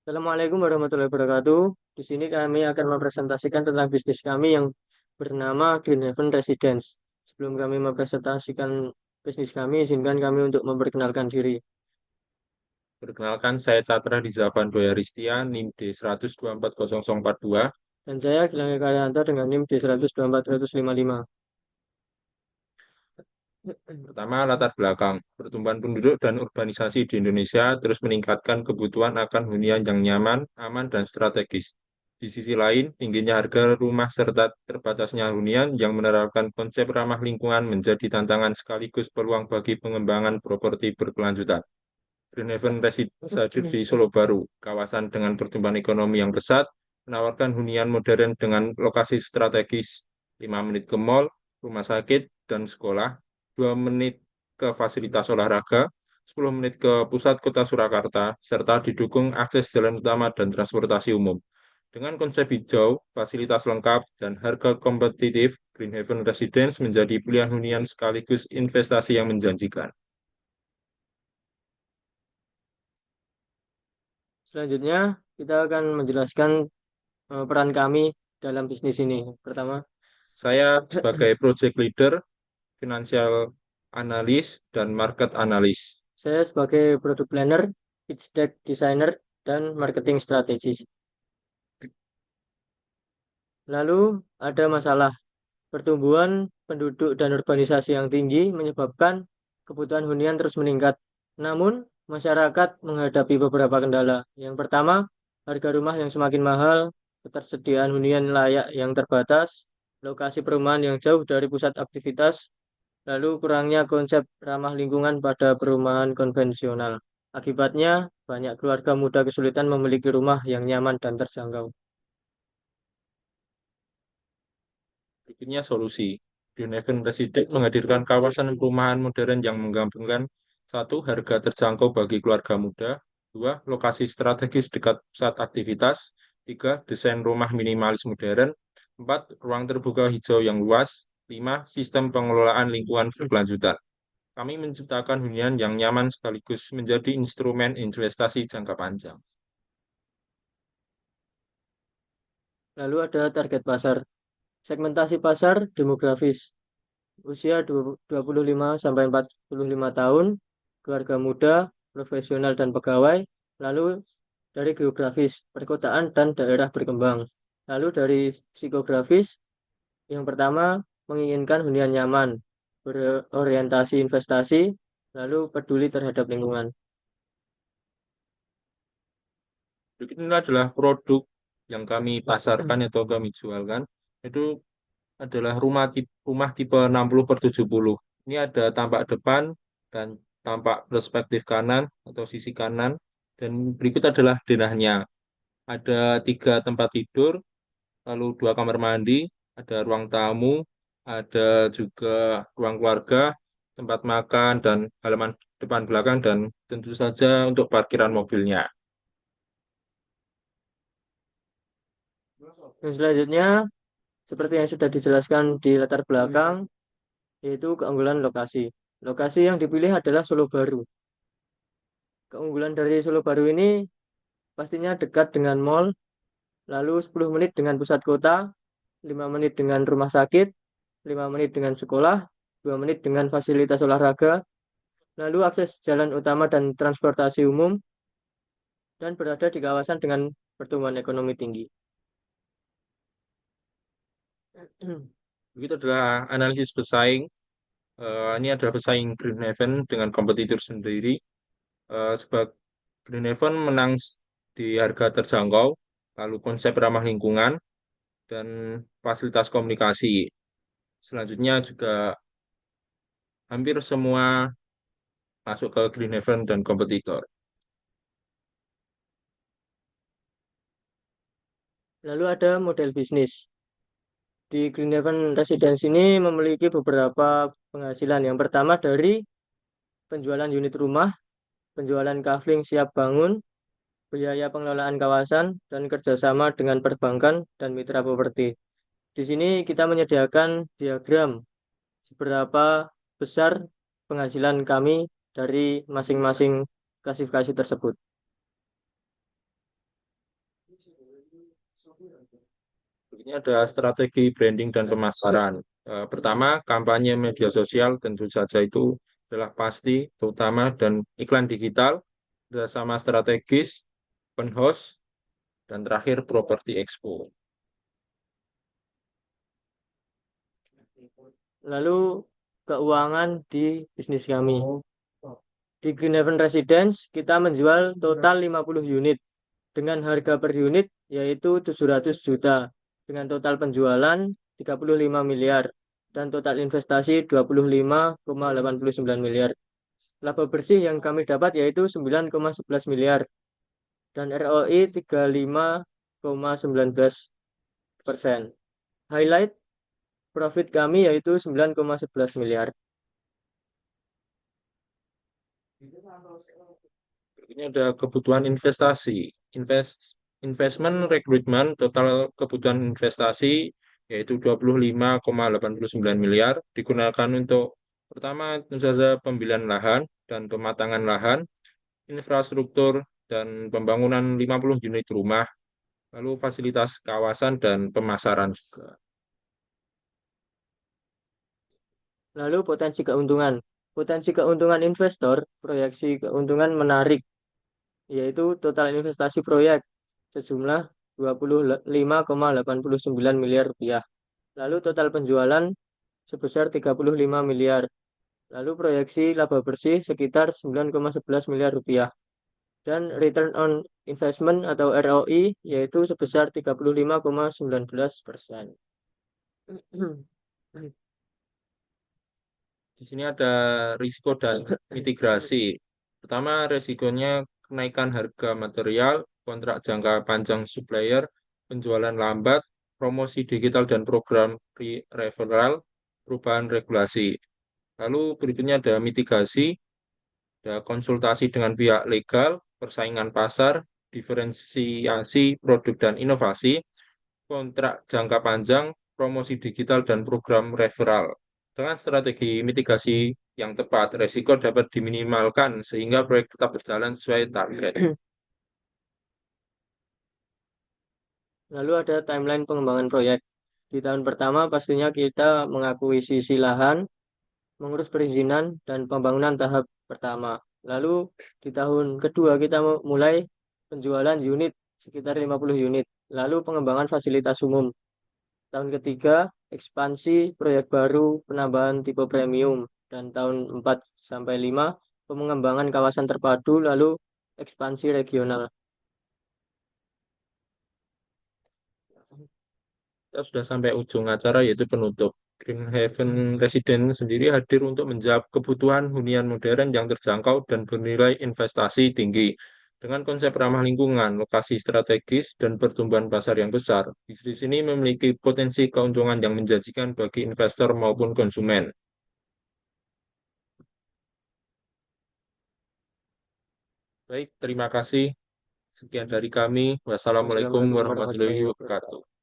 Assalamualaikum warahmatullahi wabarakatuh. Di sini kami akan mempresentasikan tentang bisnis kami yang bernama Green Haven Residence. Sebelum kami mempresentasikan bisnis kami, izinkan kami untuk memperkenalkan diri. Perkenalkan, saya Catra Dizavan Doyaristia, NIM D1240042. Dan saya Gilang Karyanto dengan NIM D124 455. Pertama, latar belakang. Pertumbuhan penduduk dan urbanisasi di Indonesia terus meningkatkan kebutuhan akan hunian yang nyaman, aman, dan strategis. Di sisi lain, tingginya harga rumah serta terbatasnya hunian yang menerapkan konsep ramah lingkungan menjadi tantangan sekaligus peluang bagi pengembangan properti berkelanjutan. Greenhaven Residence hadir di Solo Baru, kawasan dengan pertumbuhan ekonomi yang pesat, menawarkan hunian modern dengan lokasi strategis 5 menit ke mall, rumah sakit, dan sekolah, 2 menit ke fasilitas olahraga, 10 menit ke pusat kota Surakarta, serta didukung akses jalan utama dan transportasi umum. Dengan konsep hijau, fasilitas lengkap, dan harga kompetitif, Greenhaven Residence menjadi pilihan hunian sekaligus investasi yang menjanjikan. Selanjutnya, kita akan menjelaskan peran kami dalam bisnis ini. Pertama, Saya sebagai project leader, financial analis, dan market analis. saya sebagai product planner, pitch deck designer, dan marketing strategis. Lalu, ada masalah. Pertumbuhan penduduk dan urbanisasi yang tinggi menyebabkan kebutuhan hunian terus meningkat. Namun, masyarakat menghadapi beberapa kendala. Yang pertama, harga rumah yang semakin mahal, ketersediaan hunian layak yang terbatas, lokasi perumahan yang jauh dari pusat aktivitas, lalu kurangnya konsep ramah lingkungan pada perumahan konvensional. Akibatnya, banyak keluarga muda kesulitan memiliki rumah yang nyaman dan terjangkau. Berikutnya solusi. Greenhaven Residence menghadirkan kawasan perumahan modern yang menggabungkan satu, harga terjangkau bagi keluarga muda, dua, lokasi strategis dekat pusat aktivitas, tiga, desain rumah minimalis modern, empat, ruang terbuka hijau yang luas, lima, sistem pengelolaan lingkungan berkelanjutan. Kami menciptakan hunian yang nyaman sekaligus menjadi instrumen investasi jangka panjang. Lalu ada target pasar. Segmentasi pasar demografis. Usia 25 sampai 45 tahun, keluarga muda, profesional dan pegawai, lalu dari geografis, perkotaan dan daerah berkembang. Lalu dari psikografis, yang pertama menginginkan hunian nyaman, berorientasi investasi, lalu peduli terhadap lingkungan. Berikut ini adalah produk yang kami pasarkan atau kami jualkan. Itu adalah rumah tipe 60 per 70. Ini ada tampak depan dan tampak perspektif kanan atau sisi kanan. Dan berikut adalah denahnya. Ada 3 tempat tidur, lalu 2 kamar mandi, ada ruang tamu, ada juga ruang keluarga, tempat makan, dan halaman depan belakang, dan tentu saja untuk parkiran mobilnya. Dan selanjutnya, seperti yang sudah dijelaskan di latar belakang, yaitu keunggulan lokasi. Lokasi yang dipilih adalah Solo Baru. Keunggulan dari Solo Baru ini pastinya dekat dengan mall, lalu 10 menit dengan pusat kota, 5 menit dengan rumah sakit, 5 menit dengan sekolah, 2 menit dengan fasilitas olahraga, lalu akses jalan utama dan transportasi umum, dan berada di kawasan dengan pertumbuhan ekonomi tinggi. Begitu adalah analisis pesaing. Ini adalah pesaing Greenhaven dengan kompetitor sendiri. Sebab Greenhaven menang di harga terjangkau, lalu konsep ramah lingkungan, dan fasilitas komunikasi. Selanjutnya juga hampir semua masuk ke Greenhaven dan kompetitor. Lalu ada model bisnis. Di Green Haven Residence ini memiliki beberapa penghasilan. Yang pertama dari penjualan unit rumah, penjualan kafling siap bangun, biaya pengelolaan kawasan, dan kerjasama dengan perbankan dan mitra properti. Di sini kita menyediakan diagram seberapa besar penghasilan kami dari masing-masing klasifikasi tersebut. Ini ada strategi branding dan pemasaran. Pertama, kampanye media sosial tentu saja itu adalah pasti, terutama dan iklan digital, bersama strategis, open house, dan terakhir property expo. Lalu keuangan di bisnis kami. Di Green Haven Residence kita menjual total 50 unit dengan harga per unit yaitu 700 juta dengan total penjualan 35 miliar dan total investasi 25,89 miliar. Laba bersih yang kami dapat yaitu 9,11 miliar dan ROI 35,19%. Highlight profit kami yaitu 9,11 miliar. Ini ada kebutuhan investasi. Investment rekrutmen total kebutuhan investasi yaitu 25,89 miliar digunakan untuk pertama tentu saja pembelian lahan dan pematangan lahan, infrastruktur dan pembangunan 50 unit rumah, lalu fasilitas kawasan dan pemasaran juga. Lalu potensi keuntungan. Potensi keuntungan investor, proyeksi keuntungan menarik, yaitu total investasi proyek sejumlah 25,89 miliar rupiah. Lalu total penjualan sebesar 35 miliar. Lalu proyeksi laba bersih sekitar 9,11 miliar rupiah. Dan return on investment atau ROI yaitu sebesar 35,19%. Di sini ada risiko dan mitigasi. Pertama, risikonya kenaikan harga material, kontrak jangka panjang supplier, penjualan lambat, promosi digital dan program referral, perubahan regulasi. Lalu berikutnya ada mitigasi, ada konsultasi dengan pihak legal, persaingan pasar, diferensiasi produk dan inovasi, kontrak jangka panjang, promosi digital, dan program referral. Dengan strategi mitigasi yang tepat, resiko dapat diminimalkan sehingga proyek tetap berjalan sesuai target. Lalu ada timeline pengembangan proyek. Di tahun pertama pastinya kita mengakuisisi lahan, mengurus perizinan dan pembangunan tahap pertama. Lalu di tahun kedua kita mulai penjualan unit sekitar 50 unit. Lalu pengembangan fasilitas umum. Tahun ketiga ekspansi proyek baru penambahan tipe premium dan tahun 4 sampai 5 pengembangan kawasan terpadu lalu ekspansi regional. Kita sudah sampai ujung acara yaitu penutup. Green Haven Residence sendiri hadir untuk menjawab kebutuhan hunian modern yang terjangkau dan bernilai investasi tinggi. Dengan konsep ramah lingkungan, lokasi strategis, dan pertumbuhan pasar yang besar, bisnis ini memiliki potensi keuntungan yang menjanjikan bagi investor maupun konsumen. Baik, terima kasih. Sekian dari kami. Wassalamualaikum Wassalamualaikum warahmatullahi warahmatullahi wabarakatuh. wabarakatuh.